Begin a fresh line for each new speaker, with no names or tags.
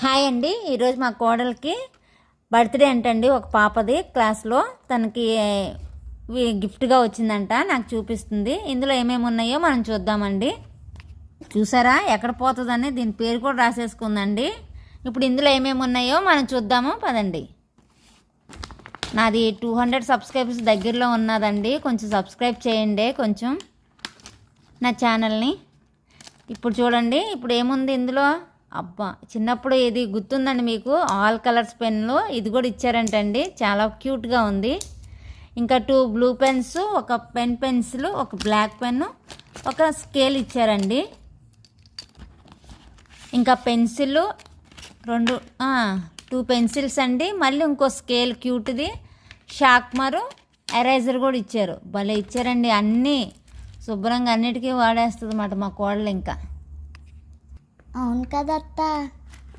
Hi అండి. ఈరోజు మా కోడలికి బర్త్డే అంటండి. ఒక పాపది క్లాస్లో తనకి గిఫ్ట్గా వచ్చిందంట. నాకు చూపిస్తుంది. ఇందులో ఏమేమి ఉన్నాయో మనం చూద్దామండి. చూసారా ఎక్కడ పోతుందని దీని పేరు కూడా రాసేసుకుందండి. ఇప్పుడు ఇందులో ఏమేమి ఉన్నాయో మనం చూద్దాము పదండి. నాది 200 సబ్స్క్రైబర్స్ దగ్గరలో ఉన్నదండి. కొంచెం సబ్స్క్రైబ్ చేయండి కొంచెం నా ఛానల్ని. ఇప్పుడు చూడండి, ఇప్పుడు ఏముంది ఇందులో. అబ్బా, చిన్నప్పుడు ఇది గుర్తుందండి మీకు, ఆల్ కలర్స్ పెన్లు. ఇది కూడా ఇచ్చారంటండి, చాలా క్యూట్గా ఉంది. ఇంకా 2 బ్లూ పెన్స్, ఒక పెన్సిల్, ఒక బ్లాక్ పెన్ను, ఒక స్కేల్ ఇచ్చారండి. ఇంకా పెన్సిల్ 2 పెన్సిల్స్ అండి. మళ్ళీ ఇంకో స్కేల్ క్యూట్ది, షార్ప్నరు, ఎరేజర్ కూడా ఇచ్చారు. భలే ఇచ్చారండి. అన్నీ శుభ్రంగా అన్నిటికీ వాడేస్తుంది అన్నమాట మా కోడలు. ఇంకా
అవును కదా అత్త.